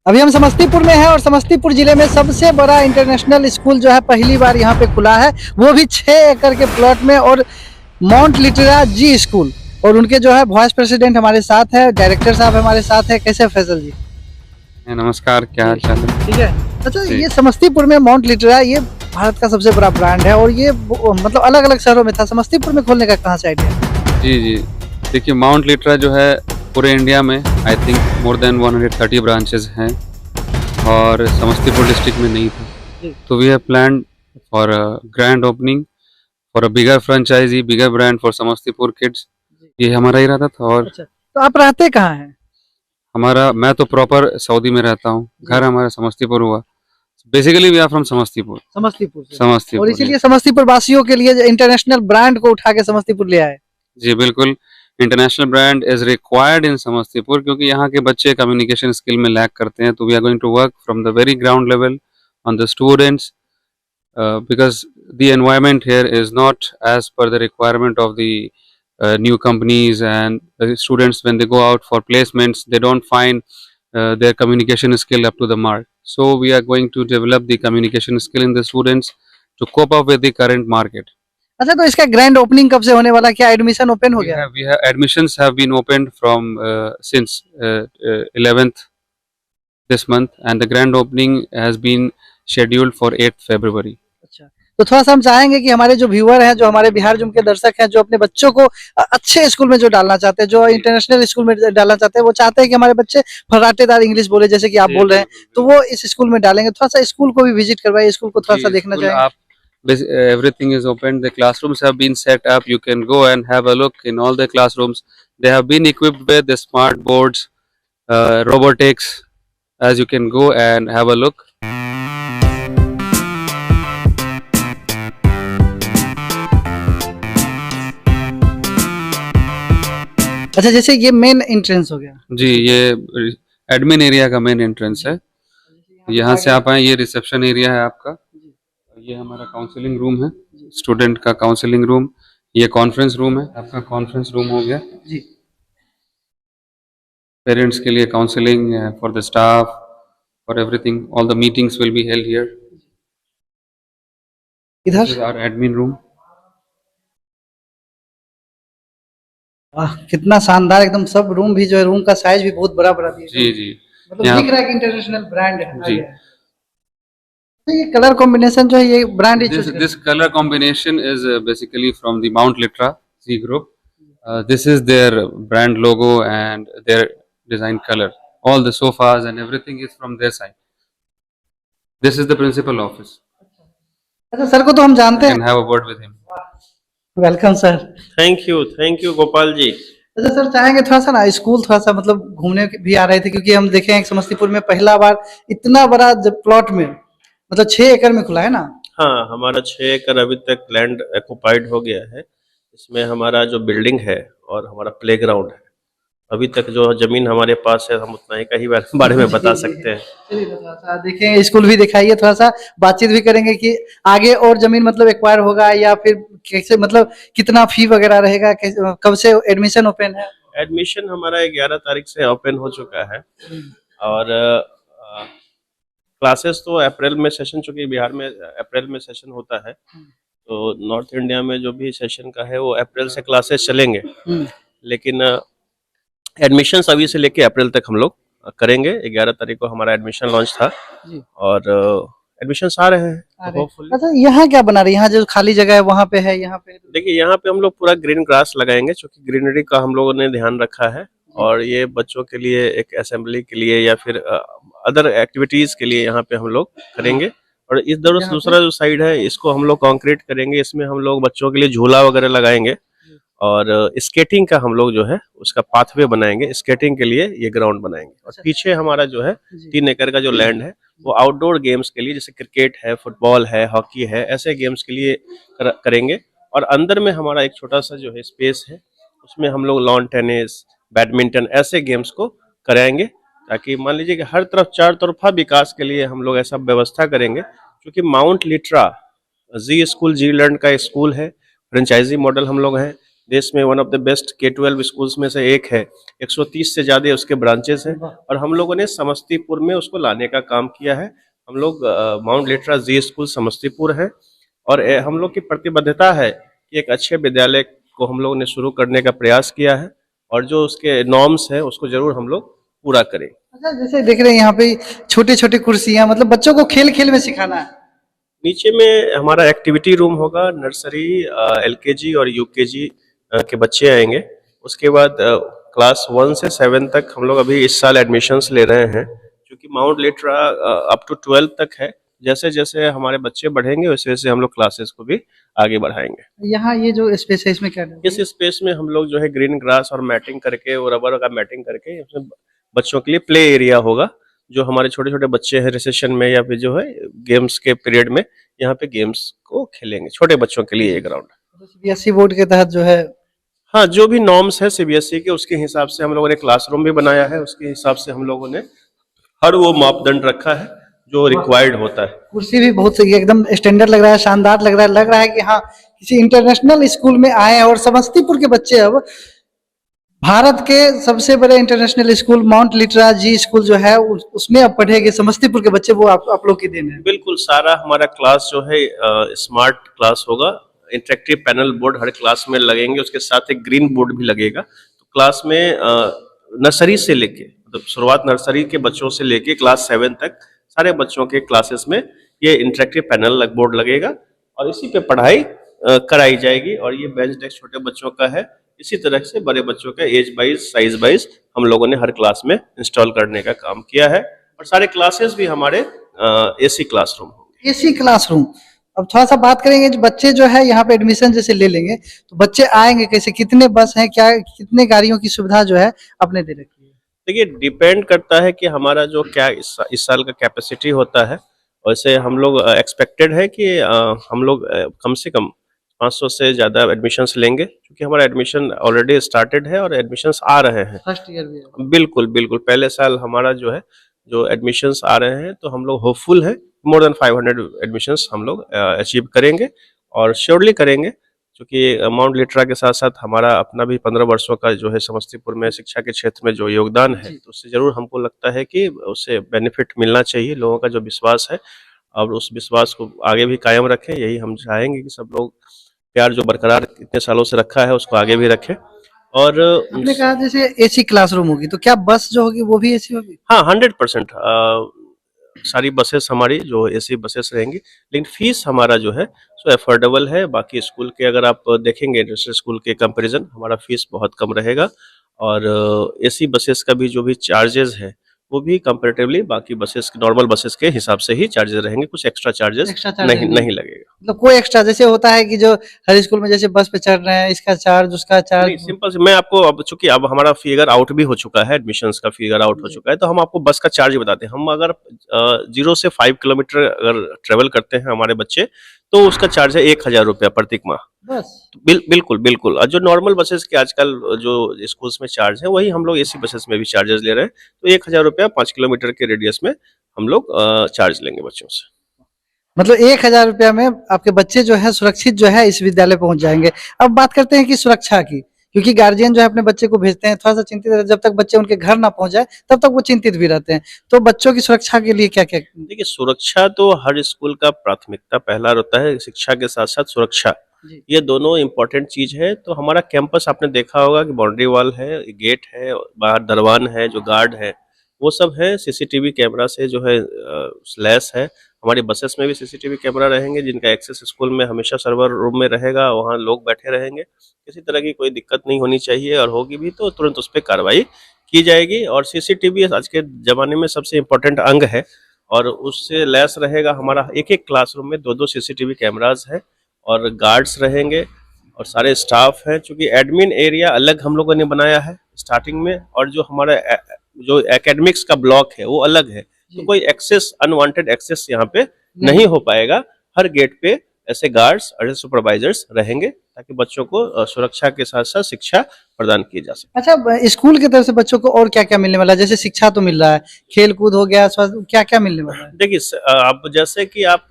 अभी हम समस्तीपुर में हैं और समस्तीपुर जिले में सबसे बड़ा इंटरनेशनल स्कूल जो है पहली बार यहाँ पे खुला है, वो भी 6 एकड़ के प्लॉट में, और माउंट लिटरा जी स्कूल। और उनके जो है वाइस प्रेसिडेंट हमारे साथ है, डायरेक्टर साहब हमारे साथ है। कैसे फैसल जी? नमस्कार, क्या हाल चाल है? ठीक है। अच्छा, जी। ये समस्तीपुर में माउंट लिटरा, ये भारत का सबसे बड़ा ब्रांड है और ये मतलब अलग अलग शहरों में था, समस्तीपुर में खोलने का कहाँ से आइडिया? जी, जी। देखिए, माउंट लिटरा जो है पूरे इंडिया में I think more than 130 branches हैं और समस्तीपुर डिस्ट्रिक्ट में नहीं था। जी। तो we have planned for a grand opening for a bigger franchise, bigger brand for Samastipur kids. ये हमारा इरादा था। और अच्छा, तो आप रहते कहाँ हैं? मैं तो प्रॉपर सऊदी में रहता हूँ। जी। घर हमारा समस्तीपुर हुआ। Basically we are from Samastipur. Samastipur से। और समस्तीपुर, इसीलिए यस। समस्तीपुर वासियों के लिए इंटरनेशनल ब्रांड को उठा के समस्तीपुर ले आए। जी, बिल्कुल। International brand is required in Samastipur क्योंकि यहाँ के बच्चे कम्युनिकेशन स्किल में लैक करते हैं। तो we are going to work from the very ground level on the students because the environment here is not as per the requirement of the new companies, and the students when they go out for placements they don't find their communication skill up to the mark. So we are going to develop the communication skill in the students to cope up with the current market. अच्छा, तो इसका grand opening कब से होने वाला? क्या admission open हो We गया? have, we have admissions have been opened from since 11th this month, and the grand opening has been scheduled for 8th February. अच्छा, तो थोड़ा सा हम चाहेंगे कि हमारे जो व्यूअर हैं, जो हमारे बिहार जुम के दर्शक हैं, जो अपने बच्चों को अच्छे स्कूल में जो डालना चाहते हैं, जो इंटरनेशनल स्कूल में डालना चाहते हैं, वो चाहते हैं कि हमारे बच्चे फर्राटेदार इंग्लिश बोले, जैसे कि आप बोल रहे हैं, तो वो इस स्कूल में डालेंगे। थोड़ा सा स्कूल को भी विजिट करवाइए, स्कूल को थोड़ा सा देखना चाहेंगे। Everything is open. The classrooms have been set up. You can go and have a look in all the classrooms. They have been equipped with the smart boards, robotics, as you can go and have a look. अच्छा, जैसे ये main entrance हो गया। जी, ये admin area का main entrance है। यहाँ से आप आए, ये रिसेप्शन एरिया है आपका। ये हमारा काउंसलिंग रूम है, स्टूडेंट का काउंसलिंग रूम। ये कॉन्फ्रेंस रूम है, आपका कॉन्फ्रेंस रूम हो गया जी। पेरेंट्स के लिए counselling for the staff, for everything, all the meetings will be held here. इधर this is our admin room. वाह, कितना शानदार एकदम। सब रूम भी जो है, रूम का साइज भी बहुत बड़ा बड़ा दिया है। जी, जी। मतलब यहाँ दिख रहा है कि इंटरनेशनल ब्रांड है। जी। तो ये कलर कॉम्बिनेशन जो है, ये brand he choose This color combination is basically from the Mount Litra Z Group. This is their brand logo and their design color. All the sofas and everything is from their side. This is the principal office. अच्छा, sir को तो हम You जानते can हैं। have a word with him. Welcome sir. Thank you Gopal ji. अच्छा sir, चाहेंगे थोड़ा सा ना स्कूल थोड़ा सा मतलब घूमने भी आ रहे थे, क्योंकि हम देखे हैं कि समस्तीपुर में पहला बार इतना बड़ा प्लॉट में, मतलब 6 एकड़ में खुला है ना। हाँ, हमारा 6 एकड़ अभी तक लैंड ऑक्युपाइड हो गया है। इसमें हमारा जो बिल्डिंग है और हमारा प्लेग्राउंड है। अभी तक जो जमीन हमारे पास है, हम उतना ही का ही बारे में बता सकते हैं। चलिए थोड़ा सा देखें, स्कूल भी दिखाइए, थोड़ा सा बातचीत भी करेंगे कि आगे और जमीन मतलब एक्वायर होगा या फिर कैसे, मतलब कितना फी वगैरह रहेगा, कब से एडमिशन ओपन है? एडमिशन हमारा 11 तारीख से ओपन हो चुका है और क्लासेस तो अप्रैल में सेशन, चूंकि बिहार में अप्रैल में सेशन होता है, तो नॉर्थ इंडिया में जो भी सेशन का है वो अप्रैल से क्लासेस चलेंगे। लेकिन एडमिशन्स अभी से लेके अप्रैल तक हम लोग करेंगे। 11 तारीख को हमारा एडमिशन लॉन्च था और एडमिशन्स आ रहे हैं होपफुली। अच्छा, यहाँ क्या बना रहे हैं? यहाँ जो खाली जगह है वहाँ पे है? यहाँ पे देखिए, यहाँ पे हम लोग पूरा ग्रीन ग्रास लगाएंगे, क्योंकि ग्रीनरी का हम लोगों ने ध्यान रखा है और ये बच्चों के लिए एक असेंबली के लिए या फिर अदर एक्टिविटीज के लिए यहाँ पे हम लोग करेंगे। और इस दूसरा जो साइड है, इसको हम लोग कंक्रीट करेंगे। इसमें हम लोग बच्चों के लिए झूला वगैरह लगाएंगे और स्केटिंग का हम लोग जो है उसका पाथवे बनाएंगे। स्केटिंग के लिए ये ग्राउंड बनाएंगे। और पीछे हमारा जो है 3 एकड़ का जो लैंड है वो आउटडोर गेम्स के लिए, जैसे क्रिकेट है, फुटबॉल है, हॉकी है, ऐसे गेम्स के लिए करेंगे। और अंदर में हमारा एक छोटा सा जो है स्पेस है, उसमें हम लोग लॉन टेनिस, बैडमिंटन, ऐसे गेम्स को कराएंगे, ताकि मान लीजिए कि हर तरफ चार तरफा विकास के लिए हम लोग ऐसा व्यवस्था करेंगे। क्योंकि माउंट लिट्रा जी स्कूल, जी लर्न का स्कूल है, फ्रेंचाइजी मॉडल हम लोग हैं। देश में one of the best K-12 schools में से एक है। 130 से ज़्यादा उसके ब्रांचेस हैं और हम लोगों ने समस्तीपुर में उसको लाने का काम किया है। हम लोग माउंट लिटरा जी स्कूल समस्तीपुर है और हम लोग की प्रतिबद्धता है कि एक अच्छे विद्यालय को हम लोगों ने शुरू करने का प्रयास किया है और जो उसके नॉर्म्स है उसको जरूर हम लोग पूरा करें। अच्छा, जैसे देख रहे हैं यहाँ पे छोटे छोटे कुर्सियां, मतलब बच्चों को खेल खेल में सिखाना है। नीचे में हमारा एक्टिविटी रूम होगा, नर्सरी, LKG और UKG के बच्चे आएंगे। उसके बाद क्लास 1 से 7 तक हम लोग अभी इस साल एडमिशन्स ले रहे हैं, क्योंकि माउंट लिटरा अप टू 12 तक है। जैसे जैसे हमारे बच्चे बढ़ेंगे वैसे वैसे हम लोग क्लासेस को भी आगे बढ़ाएंगे। यहाँ ये जो स्पेस है इसमें क्या है? इस स्पेस में हम लोग जो है ग्रीन ग्रास और मैटिंग करके और रबर का मैटिंग करके इसमें बच्चों के लिए प्ले एरिया होगा। जो हमारे छोटे छोटे बच्चे हैं रिसेशन में या फिर जो है गेम्स के पीरियड में यहाँ पे गेम्स को खेलेंगे, छोटे बच्चों के लिए ये ग्राउंड। CBSE बोर्ड के तहत जो है, हाँ, जो भी नॉर्म्स है CBSE के उसके हिसाब से हम लोगों ने क्लासरूम भी बनाया है, उसके हिसाब से हम लोगों ने हर वो मापदंड रखा है जो रिक्वायर्ड होता है। कुर्सी भी बहुत सही है, एकदम स्टैंडर्ड लग रहा है, शानदार लग रहा है कि हाँ किसी इंटरनेशनल स्कूल में आए हैं। और समस्तीपुर के बच्चे अब भारत के सबसे बड़े इंटरनेशनल स्कूल माउंट लिटरा जी स्कूल जो है उसमें अब पढ़ेंगे समस्तीपुर के बच्चे, वो आप लोग की देन है। बिल्कुल, सारा हमारा क्लास जो है स्मार्ट क्लास होगा। इंटरेक्टिव पैनल बोर्ड हर क्लास में लगेंगे, उसके साथ एक ग्रीन बोर्ड भी लगेगा। तो क्लास में नर्सरी से लेके, मतलब शुरुआत नर्सरी के बच्चों से लेके क्लास 7 तक सारे बच्चों के क्लासेस में ये इंटरेक्टिव पैनल बोर्ड लगेगा और इसी पे पढ़ाई कराई जाएगी। और ये बेंच डेस्क छोटे बच्चों का है, इसी तरह से बड़े बच्चों का एज वाइज साइज वाइज हम लोगों ने हर क्लास में इंस्टॉल करने का काम किया है। और सारे क्लासेस भी हमारे AC क्लासरूम होंगे। AC classroom. अब थोड़ा सा बात करेंगे, जो बच्चे जो है यहाँ पे एडमिशन जैसे ले लेंगे तो बच्चे आएंगे कैसे, कितने बस हैं, क्या कितने गाड़ियों की सुविधा जो है आपने दे रखी है? देखिए, डिपेंड करता है कि हमारा जो क्या इस साल का कैपेसिटी होता है। वैसे हम लोग एक्सपेक्टेड है कि हम लोग कम से कम 500 से ज़्यादा एडमिशन्स लेंगे, क्योंकि हमारा एडमिशन ऑलरेडी स्टार्टेड है और एडमिशन्स आ रहे हैं। फर्स्ट ईयर भी है। बिल्कुल बिल्कुल, पहले साल हमारा जो है जो एडमिशन्स आ रहे हैं, तो हम लोग होपफुल है मोर देन 500 एडमिशन्स हम लोग अचीव करेंगे और श्योरली करेंगे, क्योंकि माउंट लिटरा के साथ साथ हमारा अपना भी 15 वर्षों का जो है समस्तीपुर में शिक्षा के क्षेत्र में जो योगदान है, तो उससे जरूर हमको लगता है कि उससे बेनिफिट मिलना चाहिए। लोगों का जो विश्वास है और उस विश्वास को आगे भी कायम रखें, यही हम चाहेंगे कि सब लोग प्यार जो बरकरार इतने सालों से रखा है उसको आगे भी रखें। और आपने कहा जैसे AC क्लासरूम होगी, तो क्या बस जो होगी वो भी AC होगी? हाँ, 100% सारी बसेस हमारी जो AC बसेस रहेंगी, लेकिन फीस हमारा जो है सो अफोर्डेबल है। बाकी स्कूल के अगर आप देखेंगे इंटरनेशनल स्कूल के कंपैरिजन, हमारा फीस बहुत कम रहेगा। और AC बसेस का भी जो भी चार्जेस है वो भी कंपैरेटिवली बाकी बसेस, नॉर्मल बसेस के हिसाब से ही चार्जेस रहेंगे, कुछ एक्स्ट्रा चार्जेस नहीं लगेगा। मतलब कोई एक्स्ट्रा जैसे होता है कि जो हर स्कूल में जैसे बस पे चढ़ रहे हैं इसका चार्ज उसका चार्ज? सिंपल से मैं आपको, अब चूंकि अब हमारा फिगर आउट भी हो चुका है, एडमिशन्स का फिगर आउट हो चुका है, तो हम आपको बस का चार्ज बताते हैं। हम अगर 0 से 5 किलोमीटर अगर ट्रेवल करते हैं हमारे बच्चे, तो उसका चार्ज है 1000 रुपया प्रत्येक माह। बस बिल्कुल बिल्कुल। और जो नॉर्मल बसेस के आजकल जो स्कूल्स में चार्ज है, वही हम लोग AC बसेस में भी चार्जेस ले रहे हैं। तो 1000 रुपया 5 किलोमीटर के रेडियस में हम लोग चार्ज लेंगे बच्चों से। मतलब 1000 रुपया में आपके बच्चे जो है सुरक्षित जो है इस विद्यालय पहुंच जाएंगे। अब बात करते हैं कि सुरक्षा की, क्योंकि गार्जियन जो है अपने बच्चे को भेजते हैं थोड़ा सा चिंतित रहते हैं, जब तक बच्चे उनके घर ना पहुंच जाए तब तक वो चिंतित भी रहते हैं। तो बच्चों की सुरक्षा के लिए क्या क्या? देखिए, सुरक्षा तो हर स्कूल का प्राथमिकता पहला होता है, शिक्षा के साथ साथ सुरक्षा, ये दोनों इम्पोर्टेंट चीज है। तो हमारा कैंपस आपने देखा होगा कि बाउंड्री वॉल है, गेट है, बाहर दरवान है, जो गार्ड है वो सब है, CCTV कैमरा से जो है लैस है। हमारी बसेस में भी CCTV कैमरा रहेंगे, जिनका एक्सेस स्कूल में हमेशा सर्वर रूम में रहेगा, वहाँ लोग बैठे रहेंगे। किसी तरह की कोई दिक्कत नहीं होनी चाहिए, और होगी भी तो तुरंत उस पर कार्रवाई की जाएगी। और CCTV आज के जमाने में सबसे इम्पोर्टेंट अंग है, और उससे लैस रहेगा। हमारा एक एक क्लासरूम में 2-2 CCTV कैमराज है और गार्ड्स रहेंगे और सारे स्टाफ हैं। चूंकि एडमिन एरिया अलग हम लोगों ने बनाया है स्टार्टिंग में, और जो हमारा जो एकेडमिक्स का ब्लॉक है वो अलग है, तो कोई एक्सेस, अनवांटेड एक्सेस यहाँ पे नहीं हो पाएगा। हर गेट पे ऐसे गार्ड्स और सुपरवाइजर्स रहेंगे, ताकि बच्चों को सुरक्षा के साथ साथ शिक्षा प्रदान की जा सके। अच्छा, स्कूल की तरफ से बच्चों को और क्या क्या मिलने वाला है? जैसे शिक्षा तो मिल रहा है, खेल कूद हो गया, स्वास्थ्य, क्या क्या मिलने वाला है? देखिए, आप जैसे कि आप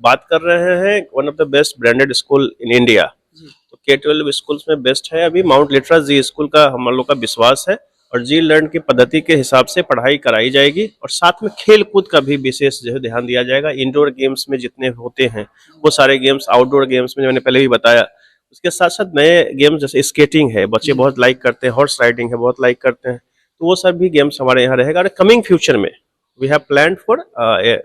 बात कर रहे हैं one of the best branded school in India, तो K-12 स्कूल्स में बेस्ट है अभी माउंट लिटरा जी स्कूल का हम लोग का विश्वास है, और जी लर्न की पद्धति के हिसाब से पढ़ाई कराई जाएगी, और साथ में खेल कूद का भी विशेष जो है ध्यान दिया जाएगा। इंडोर गेम्स में जितने होते हैं वो सारे गेम्स, आउटडोर गेम्स में मैंने पहले भी बताया, उसके साथ साथ नए गेम्स जैसे स्केटिंग है, बच्चे बहुत लाइक करते हैं, हॉर्स राइडिंग है बहुत लाइक करते हैं, तो वो सब भी गेम्स हमारे यहाँ रहेगा। और कमिंग फ्यूचर में we have planned for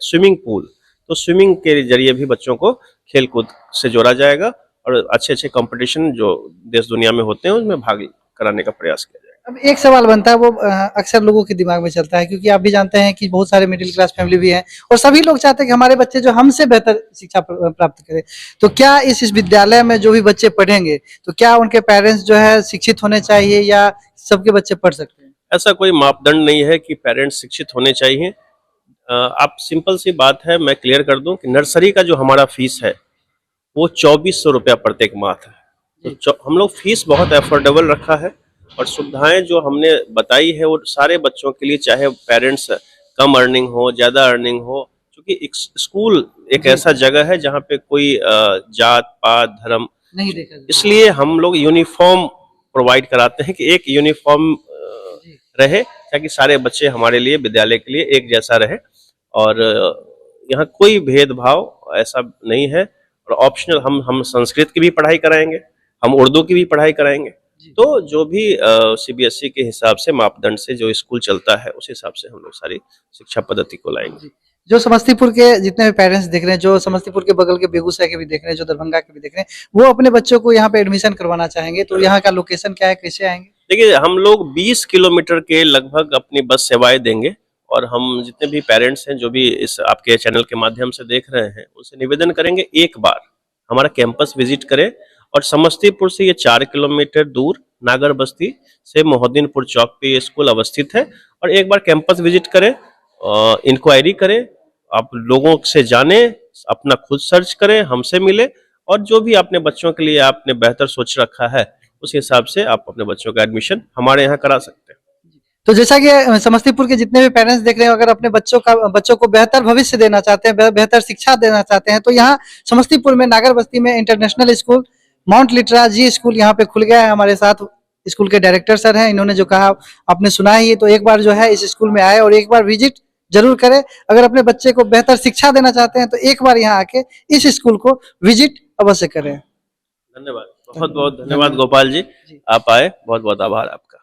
swimming pool, तो स्विमिंग के जरिए भी बच्चों को खेल कूद से जोड़ा जाएगा, और अच्छे अच्छे कंपटीशन जो देश दुनिया में होते हैं उनमें भाग कराने का प्रयास किया जाएगा। अब एक सवाल बनता है, वो अक्सर लोगों के दिमाग में चलता है, क्योंकि आप भी जानते हैं कि बहुत सारे मिडिल क्लास फैमिली भी हैं और सभी लोग चाहते हैं कि हमारे बच्चे जो हमसे बेहतर शिक्षा प्राप्त करें। तो क्या इस विद्यालय में जो भी बच्चे पढ़ेंगे, तो क्या उनके पेरेंट्स जो है शिक्षित होने चाहिए या सबके बच्चे पढ़ सकते हैं? ऐसा कोई मापदंड नहीं है कि पेरेंट्स शिक्षित होने चाहिए। आप सिंपल सी बात है, मैं क्लियर कर दूं कि नर्सरी का जो हमारा फीस है वो 2400 रुपया प्रत्येक माह है। तो हम लोग फीस बहुत अफोर्डेबल रखा है, और सुविधाएं जो हमने बताई है वो सारे बच्चों के लिए, चाहे पेरेंट्स कम अर्निंग हो ज्यादा अर्निंग हो, क्योंकि स्कूल एक ऐसा जगह है जहाँ पे कोई जात पात धर्म नहीं देखा जाए। इसलिए हम लोग यूनिफॉर्म प्रोवाइड कराते हैं कि एक यूनिफॉर्म रहे, ताकि सारे बच्चे हमारे लिए विद्यालय के लिए एक जैसा रहे, और यहाँ कोई भेदभाव ऐसा नहीं है। और ऑप्शनल हम संस्कृत की भी पढ़ाई कराएंगे, हम उर्दू की भी पढ़ाई कराएंगे, तो जो भी सीबीएसई के हिसाब से मापदंड से जो स्कूल चलता है उस हिसाब से हम लोग सारी शिक्षा पद्धति को लाएंगे। जो समस्तीपुर के जितने भी पेरेंट्स देख रहे हैं, जो समस्तीपुर के बगल के बेगूसराय के भी देख रहे हैं, जो दरभंगा के भी देख रहे हैं, वो अपने बच्चों को यहाँ पे एडमिशन करवाना चाहेंगे, तो यहाँ का लोकेशन क्या है, कैसे आएंगे? देखिए, हम लोग 20 किलोमीटर के लगभग अपनी बस सेवाएं देंगे, और हम जितने भी पेरेंट्स हैं जो भी इस आपके चैनल के माध्यम से देख रहे हैं उनसे निवेदन करेंगे एक बार हमारा कैंपस विजिट करें, और समस्तीपुर से ये 4 किलोमीटर दूर नागर बस्ती से मोहद्दीनपुर चौक पे ये स्कूल अवस्थित है, और एक बार कैंपस विजिट करें, इंक्वायरी करें, आप लोगों से जाने, अपना खुद सर्च करें, हमसे मिले, और जो भी आपने बच्चों के लिए आपने बेहतर सोच रखा है उस हिसाब से आप अपने बच्चों का एडमिशन हमारे यहाँ करा सकते हैं। तो जैसा कि समस्तीपुर के जितने भी पेरेंट्स देख रहे हैं, अगर अपने बच्चों को बेहतर भविष्य देना चाहते हैं, बेहतर शिक्षा देना चाहते हैं, तो यहाँ समस्तीपुर में नागर बस्ती में इंटरनेशनल स्कूल माउंट लिटरा जी स्कूल यहाँ पे खुल गया है। हमारे साथ स्कूल के डायरेक्टर सर हैं, इन्होंने जो कहा आपने सुना ही, तो एक बार जो है इस स्कूल में आए और एक बार विजिट जरूर करें। अगर अपने बच्चे को बेहतर शिक्षा देना चाहते हैं तो एक बार यहाँ आके इस स्कूल को विजिट अवश्य करें। धन्यवाद, बहुत बहुत धन्यवाद गोपाल जी, आप आए, बहुत बहुत आभार आपका।